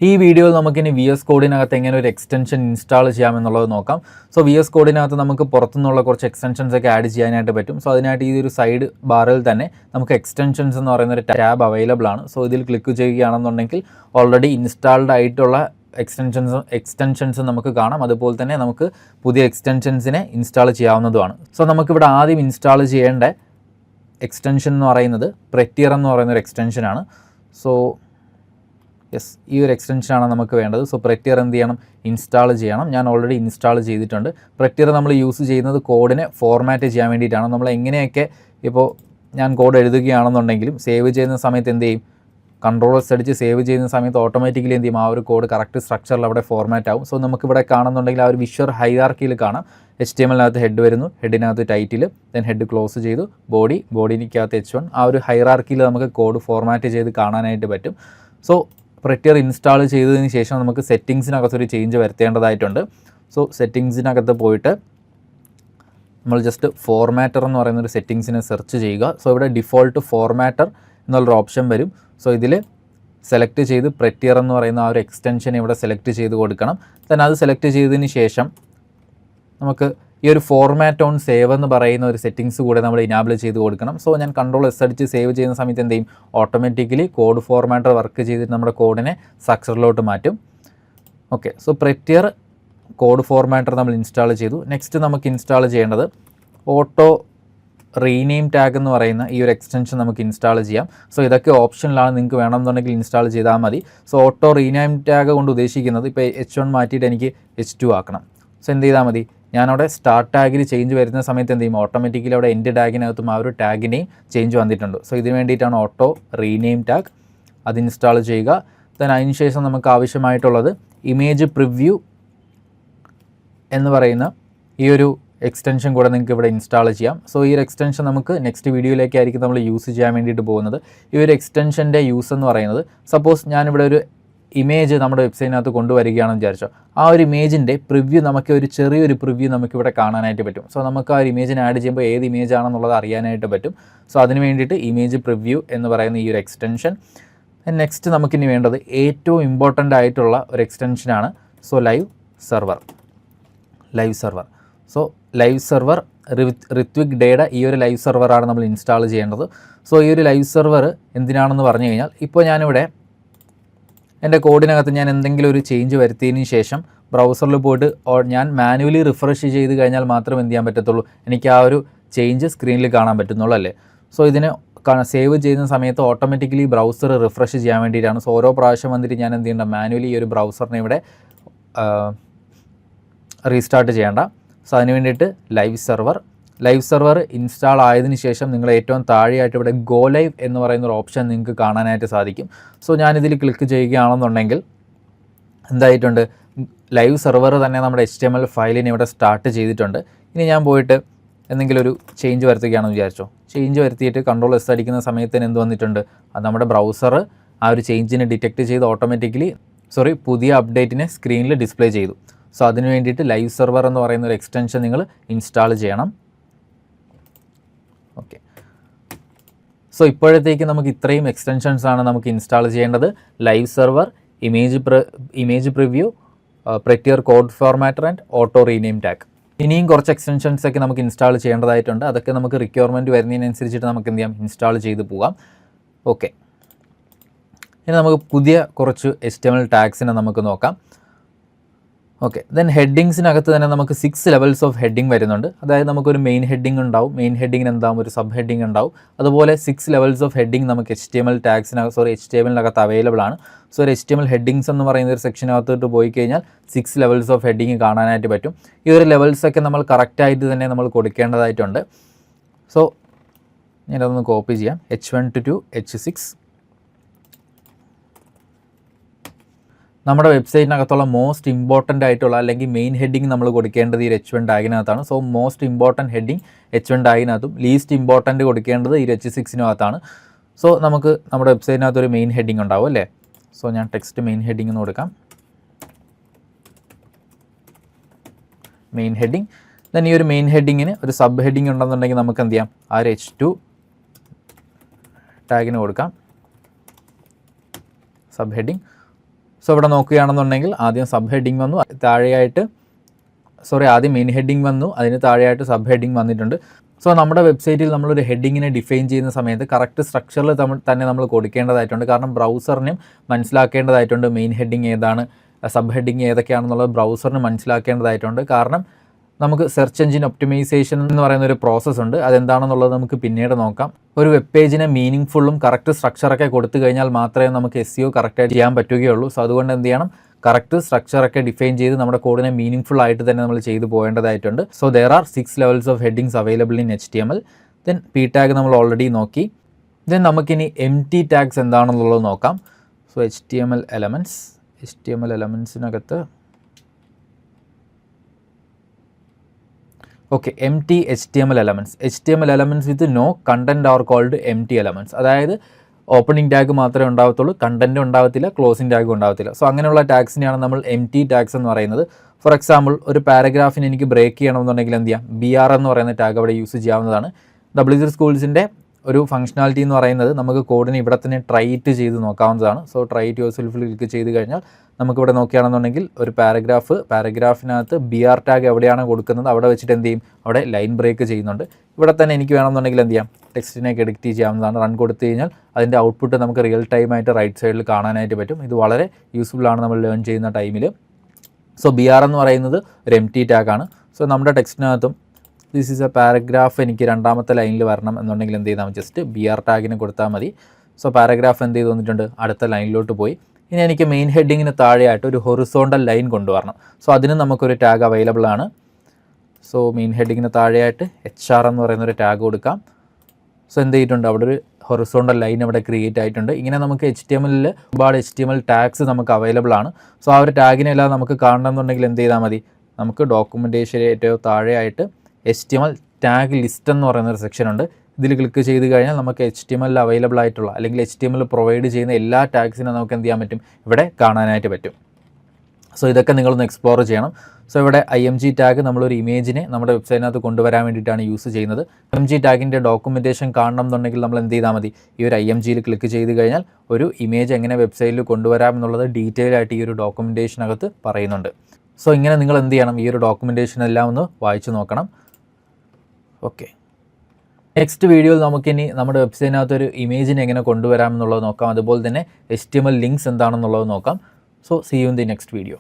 ഈ വീഡിയോയിൽ നമുക്കിനി VS കോഡിനകത്ത് എങ്ങനെ ഒരു എക്സ്റ്റൻഷൻ ഇൻസ്റ്റാൾ ചെയ്യാമെന്നുള്ളത് നോക്കാം. സോ VS കോഡിനകത്ത് നമുക്ക് പുറത്തുനിന്നുള്ള കുറച്ച് എക്സ്റ്റൻഷൻസ് ഒക്കെ ആഡ് ചെയ്യാനായിട്ട് പറ്റും. സോ അതിനായിട്ട് ഈ ഒരു സൈഡ് ബാറിൽ തന്നെ നമുക്ക് എക്സ്റ്റൻഷൻസ് എന്ന് പറയുന്ന ഒരു ടാബ് അവൈലബിൾ ആണ്. സോ ഇതിൽ ക്ലിക്ക് ചെയ്യുകയാണെന്നുണ്ടെങ്കിൽ ഓൾറെഡി ഇൻസ്റ്റാൾഡ് ആയിട്ടുള്ള എക്സ്റ്റൻഷൻസ് നമുക്ക് കാണാം. അതുപോലെ തന്നെ നമുക്ക് പുതിയ എക്സ്റ്റൻഷൻസിനെ ഇൻസ്റ്റാൾ ചെയ്യാവുന്നതുമാണ്. സോ നമുക്കിവിടെ ആദ്യം ഇൻസ്റ്റാൾ ചെയ്യേണ്ട എക്സ്റ്റൻഷൻ എന്ന് പറയുന്നത് പ്രെറ്റിയർ എന്ന് പറയുന്ന ഒരു എക്സ്റ്റൻഷനാണ്. സോ ഈ ഒരു എക്സ്റ്റൻഷനാണ് നമുക്ക് വേണ്ടത്. സോ പ്രെറ്റിയർ എന്ത് ചെയ്യണം? ഇൻസ്റ്റാൾ ചെയ്യണം. ഞാൻ ഓൾറെഡി ഇൻസ്റ്റാൾ ചെയ്തിട്ടുണ്ട്. പ്രെറ്റിയർ നമ്മൾ യൂസ് ചെയ്യുന്നത് കോഡിനെ ഫോർമാറ്റ് ചെയ്യാൻ വേണ്ടിയിട്ടാണ്. നമ്മൾ എങ്ങനെയൊക്കെ ഇപ്പോൾ ഞാൻ കോഡ് എഴുതുകയാണെന്നുണ്ടെങ്കിലും സേവ് ചെയ്യുന്ന സമയത്ത് എന്ത് ചെയ്യും? കൺട്രോൾസ് അടിച്ച് സേവ് ചെയ്യുന്ന സമയത്ത് ഓട്ടോമാറ്റിക്കലി എന്ത് ചെയ്യും? ആ ഒരു കോഡ് കറക്റ്റ് സ്ട്രക്ചറിൽ അവിടെ ഫോർമാറ്റ് ആവും. സോ നമുക്കിവിടെ കാണുന്നുണ്ടെങ്കിൽ ആ ഒരു വിഷ്വൽ ഹൈറാർക്കിയിൽ കാണാം. HTML-നകത്ത് ഹെഡ് വരുന്നു, ഹെഡിനകത്ത് ടൈറ്റിൽ, ദെൻ ഹെഡ് ക്ലോസ് ചെയ്തു, ബോഡിക്കകത്ത് H1. ആ ഒരു ഹൈറാർക്കിയിൽ നമുക്ക് കോഡ് ഫോർമാറ്റ് ചെയ്ത് കാണാനായിട്ട് പറ്റും. സോ പ്രെറ്റിയർ ഇൻസ്റ്റാൾ ചെയ്തതിന് ശേഷം നമുക്ക് സെറ്റിങ്സിനകത്തൊരു ചേഞ്ച് വരുത്തേണ്ടതായിട്ടുണ്ട്. സോ സെറ്റിങ്സിനകത്ത് പോയിട്ട് നമ്മൾ ജസ്റ്റ് ഫോർമാറ്റർ എന്ന് പറയുന്നൊരു സെറ്റിങ്സിനെ സെർച്ച് ചെയ്യുക. സോ ഇവിടെ ഡിഫോൾട്ട് ഫോർമാറ്റർ എന്നുള്ളൊരു ഓപ്ഷൻ വരും. സോ ഇതിൽ സെലക്ട് ചെയ്ത് പ്രെറ്റിയർ എന്ന് പറയുന്ന ആ ഒരു എക്സ്റ്റൻഷൻ ഇവിടെ സെലക്ട് ചെയ്ത് കൊടുക്കണം. ദെൻ അത് സെലക്ട് ചെയ്തതിന് ശേഷം നമുക്ക് ഈ ഒരു ഫോർമാറ്റ് ഓൺ സേവ് എന്ന് പറയുന്ന ഒരു സെറ്റിങ്സ് കൂടെ നമ്മൾ ഇനാബിൾ ചെയ്ത് കൊടുക്കണം. സോ ഞാൻ Ctrl+S അടിച്ച് സേവ് ചെയ്യുന്ന സമയത്ത് എന്ത് ചെയ്യും? ഓട്ടോമാറ്റിക്കലി കോഡ് ഫോർമാറ്റർ വർക്ക് ചെയ്തിട്ട് നമ്മുടെ കോഡിനെ സ്ട്രക്ചറിലോട്ട് മാറ്റും. ഓക്കെ, സോ പ്രെറ്റിയർ കോഡ് ഫോർമാറ്റർ നമ്മൾ ഇൻസ്റ്റാൾ ചെയ്തു. നെക്സ്റ്റ് നമുക്ക് ഇൻസ്റ്റാൾ ചെയ്യേണ്ടത് ഓട്ടോ റീനെയിം ടാഗ് എന്ന് പറയുന്ന ഈ ഒരു എക്സ്റ്റൻഷൻ നമുക്ക് ഇൻസ്റ്റാൾ ചെയ്യാം. സോ ഇതൊക്കെ ഓപ്ഷനിലാണ്, നിങ്ങൾക്ക് വേണമെന്നുണ്ടെങ്കിൽ ഇൻസ്റ്റാൾ ചെയ്താൽ മതി. സോ ഓട്ടോ റീനെയിം ടാഗ് കൊണ്ട് ഉദ്ദേശിക്കുന്നത് ഇപ്പോൾ H1 മാറ്റിയിട്ട് എനിക്ക് H2 ആക്കണം. സോ എന്ത് ചെയ്താൽ മതി? ഞാനവിടെ സ്റ്റാർട്ട് ടാഗിൽ ചേഞ്ച് വരുന്ന സമയത്ത് എന്ത് ചെയ്യും? ഓട്ടോമാറ്റിക്കലി അവിടെ എൻഡ് ടാഗിനകത്തും ആ ഒരു ടാഗിനെയും ചേഞ്ച് വന്നിട്ടുണ്ട്. സോ ഇതിന് വേണ്ടിയിട്ടാണ് ഓട്ടോ റീനെയിം ടാഗ്. അത് ഇൻസ്റ്റാൾ ചെയ്യുക. ദെൻ അതിന് ശേഷം നമുക്ക് ആവശ്യമായിട്ടുള്ളത് ഇമേജ് പ്രിവ്യൂ എന്ന് പറയുന്ന ഈ ഒരു എക്സ്റ്റൻഷൻ കൂടെ നിങ്ങൾക്ക് ഇവിടെ ഇൻസ്റ്റാൾ ചെയ്യാം. സോ ഈ ഒരു എക്സ്റ്റൻഷൻ നമുക്ക് നെക്സ്റ്റ് വീഡിയോയിലേക്കായിരിക്കും നമ്മൾ യൂസ് ചെയ്യാൻ വേണ്ടിയിട്ട് പോകുന്നത്. ഈ ഒരു എക്സ്റ്റൻഷൻ്റെ യൂസ് എന്ന് പറയുന്നത്, സപ്പോസ് ഞാനിവിടെ ഒരു ഇമേജ് നമ്മുടെ വെബ്സൈറ്റിനകത്ത് കൊണ്ടുവരികയാണെന്ന് വിചാരിച്ചോ, ആ ഒരു ഇമേജിൻ്റെ പ്രിവ്യൂ നമുക്ക് ഒരു ചെറിയൊരു പ്രിവ്യൂ നമുക്കിവിടെ കാണാനായിട്ട് പറ്റും. സോ നമുക്ക് ആ ഒരു ഇമേജിനെ ആഡ് ചെയ്യുമ്പോൾ ഏത് ഇമേജ് ആണെന്നുള്ളത് അറിയാനായിട്ട് പറ്റും. സോ അതിന് വേണ്ടിയിട്ട് ഇമേജ് പ്രിവ്യൂ എന്ന് പറയുന്ന ഈ ഒരു എക്സ്റ്റൻഷൻ. നെക്സ്റ്റ് നമുക്കിനി വേണ്ടത് ഏറ്റവും ഇമ്പോർട്ടൻ്റ് ആയിട്ടുള്ള ഒരു എക്സ്റ്റൻഷനാണ് live server. So live server Ritwik ഡേയുടെ ഈ ഒരു ലൈവ് സർവറാണ് നമ്മൾ ഇൻസ്റ്റാൾ ചെയ്യേണ്ടത്. സോ ഈ ഒരു ലൈവ് സർവർ എന്തിനാണെന്ന് പറഞ്ഞു കഴിഞ്ഞാൽ, ഇപ്പോൾ ഞാനിവിടെ എൻ്റെ കോഡിനകത്ത് ഞാൻ എന്തെങ്കിലും ഒരു ചേഞ്ച് വരുത്തിയതിന് ശേഷം ബ്രൗസറിൽ പോയിട്ട് ഞാൻ മാനുവലി റിഫ്രഷ് ചെയ്ത് കഴിഞ്ഞാൽ മാത്രമേ എന്ത് ചെയ്യാൻ പറ്റത്തുള്ളൂ? എനിക്ക് ആ ഒരു ചേഞ്ച് സ്ക്രീനിൽ കാണാൻ പറ്റുന്നുള്ളൂ അല്ലേ? സോ ഇതിന് സേവ് ചെയ്യുന്ന സമയത്ത് ഓട്ടോമാറ്റിക്കലി ബ്രൗസർ റിഫ്രഷ് ചെയ്യാൻ വേണ്ടിയിട്ടാണ്. സോ ഓരോ പ്രാവശ്യം വന്നിട്ട് ഞാൻ എന്ത് ചെയ്യേണ്ട? മാനുവലി ഈ ഒരു ബ്രൗസറിനെ ഇവിടെ റീസ്റ്റാർട്ട് ചെയ്യേണ്ട. സോ അതിന് വേണ്ടിയിട്ട് ലൈവ് സർവർ ഇൻസ്റ്റാൾ ആയതിനു ശേഷം നിങ്ങൾ ഏറ്റവും താഴെയായിട്ട് ഇവിടെ ഗോ ലൈവ് എന്ന് പറയുന്ന ഒരു ഓപ്ഷൻ നിങ്ങൾക്ക് കാണാനായിട്ട് സാധിക്കും. സോ ഞാനിതിൽ ക്ലിക്ക് ചെയ്യുകയാണെന്നുണ്ടെങ്കിൽ എന്തായിട്ടുണ്ട്? ലൈവ് സർവർ തന്നെ നമ്മുടെ HTML ഫയലിനെ ഇവിടെ സ്റ്റാർട്ട് ചെയ്തിട്ടുണ്ട്. ഇനി ഞാൻ പോയിട്ട് എന്തെങ്കിലും ഒരു ചേഞ്ച് വരുത്തുകയാണെന്ന് വിചാരിച്ചോ. ചേഞ്ച് വരുത്തിയിട്ട് Ctrl+S അടിക്കുന്ന സമയത്തിന് എന്ത് വന്നിട്ടുണ്ട്? അത് നമ്മുടെ ബ്രൗസർ ആ ഒരു ചേഞ്ചിനെ ഡിറ്റക്റ്റ് ചെയ്ത് ഓട്ടോമാറ്റിക്കലി പുതിയ അപ്ഡേറ്റിനെ സ്ക്രീനിൽ ഡിസ്പ്ലേ ചെയ്തു. സോ അതിന് വേണ്ടിയിട്ട് ലൈവ് സർവർ എന്ന് പറയുന്ന ഒരു എക്സ്റ്റൻഷൻ നിങ്ങൾ ഇൻസ്റ്റാൾ ചെയ്യണം. ഓക്കെ, സോ ഇപ്പോഴത്തേക്ക് നമുക്ക് ഇത്രയും എക്സ്റ്റൻഷൻസ് ആണ് നമുക്ക് ഇൻസ്റ്റാൾ ചെയ്യേണ്ടത്. Live server, image preview, prettier code formatter and auto rename tag. ഇനിയും കുറച്ച് എക്സ്റ്റൻഷൻസ് ഒക്കെ നമുക്ക് ഇൻസ്റ്റാൾ ചെയ്യേണ്ടതായിട്ടുണ്ട്. അതൊക്കെ നമുക്ക് റിക്വയർമെൻറ്റ് വരുന്നതിനനുസരിച്ചിട്ട് നമുക്ക് എന്ത് ചെയ്യാം? ഇൻസ്റ്റാൾ ചെയ്ത് പോകാം. ഓക്കെ, ഇനി നമുക്ക് പുതിയ കുറച്ച് HTML ടാഗ്സിനെ നമുക്ക് നോക്കാം. ഓക്കെ, ദെൻ ഹെഡിങ്സിനകത്ത് തന്നെ നമുക്ക് 6 ലെവൽസ് ഓഫ് ഹെഡിങ് വരുന്നുണ്ട്. അതായത് നമുക്കൊരു മെയിൻ ഹെഡിങ് ഉണ്ടാവും, മെയിൻ ഹെഡിങ്ങിന് എന്താവും? ഒരു സബ് ഹെഡിങ് ഉണ്ടാവും. അതുപോലെ 6 ലെവൽസ് ഓഫ് ഹെഡിങ് നമുക്ക് HTML-നകത്ത് അവൈലബിൾ ആണ്. സോ ഒരു HTML ഹെഡിങ്സ് എന്ന് പറയുന്ന ഒരു സെക്ഷനകത്തോട്ട് പോയി കഴിഞ്ഞാൽ 6 ലെവൽസ് ഓഫ് ഹെഡിങ് കാണാനായിട്ട് പറ്റും. ഈ ഒരു ലെവൽസൊക്കെ നമ്മൾ കറക്റ്റായിട്ട് തന്നെ നമ്മൾ കൊടുക്കേണ്ടതായിട്ടുണ്ട്. സോ ഞാനതൊന്ന് കോപ്പി ചെയ്യാം. H1 to H6 നമ്മുടെ വെബ്സൈറ്റിനകത്തുള്ള മോസ്റ്റ് ഇമ്പോർട്ടൻ്റ് ആയിട്ടുള്ള അല്ലെങ്കിൽ മെയിൻ ഹെഡിങ് നമ്മൾ കൊടുക്കേണ്ടത് ഈ H1 ടാഗിനകത്താണ്. So most important heading H1 ടാഗിനകത്തും ലീസ്റ്റ് ഇമ്പോർട്ടൻറ്റ് കൊടുക്കേണ്ടത് ഈ H6-നകത്താണ്. സോ നമുക്ക് നമ്മുടെ വെബ്സൈറ്റിനകത്ത് ഒരു മെയിൻ ഹെഡിങ് ഉണ്ടാവും അല്ലേ? സോ ഞാൻ ടെക്സ്റ്റ് മെയിൻ ഹെഡിങ് എന്ന് കൊടുക്കാം. Main heading. ദെൻ ഈ ഒരു മെയിൻ ഹെഡിങ്ങിന് ഒരു സബ് ഹെഡിങ് ഉണ്ടെന്നുണ്ടെങ്കിൽ നമുക്ക് എന്ത് ചെയ്യാം? ആ ഒരു H2 ടാഗിന് കൊടുക്കാം സബ് ഹെഡിങ്. സോ ഇവിടെ നോക്കുകയാണെന്നുണ്ടെങ്കിൽ ആദ്യം സബ് ഹെഡിങ് വന്നു, താഴെയായിട്ട് ആദ്യം മെയിൻ ഹെഡിങ് വന്നു, അതിന് താഴെയായിട്ട് സബ് ഹെഡിങ് വന്നിട്ടുണ്ട്. സോ നമ്മുടെ വെബ്സൈറ്റിൽ നമ്മളൊരു ഹെഡിങ്ങിനെ ഡിഫൈൻ ചെയ്യുന്ന സമയത്ത് കറക്റ്റ് സ്ട്രക്ചറിൽ തന്നെ നമ്മൾ കൊടുക്കേണ്ടതായിട്ടുണ്ട്. കാരണം ബ്രൗസറിനും മനസ്സിലാക്കേണ്ടതായിട്ടുണ്ട് മെയിൻ ഹെഡിങ് ഏതാണ്, സബ് ഹെഡിങ് ഏതൊക്കെയാണെന്നുള്ളത് ബ്രൗസറിന് മനസ്സിലാക്കേണ്ടതായിട്ടുണ്ട്. കാരണം നമുക്ക് സെർച്ച് എഞ്ചിൻ ഒപ്റ്റിമൈസേഷൻ എന്ന് പറയുന്ന ഒരു പ്രോസസ്സ് ഉണ്ട്. അതെന്താണെന്നുള്ളത് നമുക്ക് പിന്നീട് നോക്കാം. ഒരു വെബ് പേജിനെ മീനിങ് ഫുള്ളും കറക്റ്റ് സ്ട്രക്ചറൊക്കെ കൊടുത്തു കഴിഞ്ഞാൽ മാത്രമേ നമുക്ക് SEO കറക്റ്റായിട്ട് ചെയ്യാൻ പറ്റുകയുള്ളൂ. സോ അതുകൊണ്ട് എന്ത് ചെയ്യണം, കറക്റ്റ് സ്ട്രക്ചറൊക്കെ ഡിഫൈൻ ചെയ്ത് നമ്മുടെ കോഡിനെ മീനിങ് ഫുൾ ആയിട്ട് തന്നെ നമ്മൾ ചെയ്തു പോകേണ്ടതായിട്ടുണ്ട്. So there are 6 levels of headings available in HTML. Then P tag നമ്മൾ ഓൾറെഡി നോക്കി. ദെൻ നമുക്കിനി empty ടാഗ്സ് എന്താണെന്നുള്ളത് നോക്കാം. സോ HTML എലമെൻസിനകത്ത് empty HTML elements with no content are called empty elements. അതായത് ഓപ്പണിംഗ് ടാഗ് മാത്രമേ ഉണ്ടാവത്തുള്ളൂ, കണ്ടൻറ്റ് ഉണ്ടാവത്തില്ല, closing tag ഉണ്ടാവത്തില്ല. സോ അങ്ങനെയുള്ള ടാഗ്സിനെയാണ് നമ്മൾ empty ടാഗ്സ് എന്ന് പറയുന്നത്. ഫോർ എക്സാമ്പിൾ, ഒരു പാരഗ്രാഫിന് എനിക്ക് ബ്രേക്ക് ചെയ്യണമെന്നുണ്ടെങ്കിൽ എന്ത് ചെയ്യാം, BR എന്ന് പറയുന്ന ടാഗ് അവിടെ യൂസ് ചെയ്യാവുന്നതാണ്. W3 സ്കൂൾസിൻ്റെ ഒരു ഫംഗ്ഷനാലിറ്റി എന്ന് പറയുന്നത് നമുക്ക് കോഡിന് ഇവിടെ തന്നെ ട്രൈറ്റ് ചെയ്ത് നോക്കാവുന്നതാണ്. സോ ട്രൈറ്റ് യുവർസെൽഫിൽ ക്ലിക്ക് ചെയ്ത് കഴിഞ്ഞാൽ നമുക്കിവിടെ നോക്കുകയാണെന്നുണ്ടെങ്കിൽ ഒരു പാരഗ്രാഫിനകത്ത് BR ടാഗ് എവിടെയാണ് കൊടുക്കുന്നത് അവിടെ വെച്ചിട്ട് എന്ത് ചെയ്യും, അവിടെ ലൈൻ ബ്രേക്ക് ചെയ്യുന്നുണ്ട്. ഇവിടെ തന്നെ എനിക്ക് വേണമെന്നുണ്ടെങ്കിൽ എന്ത് ചെയ്യാം, ടെക്സ്റ്റിനേക്ക് എഡിറ്റ് ചെയ്യാവുന്നതാണ്. റൺ കൊടുത്തു കഴിഞ്ഞാൽ അതിൻ്റെ ഔട്ട്പുട്ട് നമുക്ക് റിയൽ ടൈമായിട്ട് റൈറ്റ് സൈഡിൽ കാണാനായിട്ട് പറ്റും. ഇത് വളരെ യൂസ്ഫുൾ ആണ് നമ്മൾ ലേൺ ചെയ്യുന്ന ടൈമിൽ. സോ BR എന്ന് പറയുന്നത് ഒരു empty ടാഗാണ്. സോ നമ്മുടെ ടെക്സ്റ്റിനകത്തും ദിസ് ഈസ് എ പാരഗ്രാഫ് എനിക്ക് രണ്ടാമത്തെ ലൈനിൽ വരണം എന്നുണ്ടെങ്കിൽ എന്ത് ചെയ്താൽ ജസ്റ്റ് BR ടാഗിന് കൊടുത്താൽ മതി. സോ പാരഗ്രാഫ് എന്ത് ചെയ്ത് വന്നിട്ടുണ്ട്, അടുത്ത ലൈനിലോട്ട് പോയി. ഇനി എനിക്ക് മെയിൻ ഹെഡിങ്ങിന് താഴെയായിട്ട് ഒരു ഹൊറിസോണ്ടൽ ലൈൻ കൊണ്ടുവരണം. സോ അതിന് നമുക്കൊരു ടാഗ് അവൈലബിൾ ആണ്. സോ മെയിൻ ഹെഡിങ്ങിന് താഴെയായിട്ട് HR എന്ന് പറയുന്നൊരു ടാഗ് കൊടുക്കാം. സോ എന്ത് ചെയ്തിട്ടുണ്ട്, അവിടെ ഒരു ഹൊറിസോണ്ടൽ ലൈൻ അവിടെ ക്രിയേറ്റ് ആയിട്ടുണ്ട്. ഇങ്ങനെ നമുക്ക് HTML ഒരുപാട് HTML ടാഗ്സ് നമുക്ക് അവൈലബിൾ ആണ്. സോ ആ ഒരു ടാഗിനെല്ലാം നമുക്ക് കാണണമെന്നുണ്ടെങ്കിൽ എന്ത് ചെയ്താൽ മതി, നമുക്ക് ഡോക്യുമെൻറ്റേഷൻ ഏറ്റവും താഴെയായിട്ട് HTML ടാഗ് ലിസ്റ്റ് എന്ന് പറയുന്നൊരു സെക്ഷൻ ഉണ്ട്. ഇതിൽ ക്ലിക്ക് ചെയ്ത് കഴിഞ്ഞാൽ നമുക്ക് HTML അവൈലബിൾ ആയിട്ടുള്ള അല്ലെങ്കിൽ HTML പ്രൊവൈഡ് ചെയ്യുന്ന എല്ലാ ടാഗ്സിനും നമുക്ക് എന്ത് ചെയ്യാൻ പറ്റും, ഇവിടെ കാണാനായിട്ട് പറ്റും. സോ ഇതൊക്കെ നിങ്ങളൊന്ന് എക്സ്പ്ലോർ ചെയ്യണം. സോ ഇവിടെ IMG ടാഗ് നമ്മളൊരു ഇമേജിനെ നമ്മുടെ വെബ്സൈറ്റിനകത്ത് കൊണ്ടുവരാൻ വേണ്ടിയിട്ടാണ് യൂസ് ചെയ്യുന്നത്. IMG ടാഗിൻ്റെ ഡോക്യുമെൻറ്റേഷൻ കാണണം എന്നുണ്ടെങ്കിൽ നമ്മൾ എന്ത് ചെയ്താൽ മതി, ഈ ഒരു IMGയിൽ ക്ലിക്ക് ചെയ്ത് കഴിഞ്ഞാൽ ഒരു ഇമേജ് എങ്ങനെ വെബ്സൈറ്റിൽ കൊണ്ടുവരാം എന്നുള്ളത് ഡീറ്റെയിൽ ആയിട്ട് ഈ ഒരു ഡോക്യുമെൻറ്റേഷനകത്ത് പറയുന്നുണ്ട്. സോ ഇങ്ങനെ നിങ്ങൾ എന്ത് ചെയ്യണം, ഈ ഒരു ഡോക്യുമെൻറ്റേഷൻ എല്ലാം ഒന്ന് വായിച്ചു നോക്കണം. നെക്സ്റ്റ് വീഡിയോയിൽ നമുക്കിനി നമ്മുടെ വെബ്സൈറ്റിനകത്തൊരു ഇമേജിനെ എങ്ങനെ കൊണ്ടുവരാം എന്നുള്ളത് നോക്കാം. അതുപോലെ തന്നെ HTML ലിങ്ക്സ് എന്താണെന്നുള്ളത് നോക്കാം. So see you in the next video.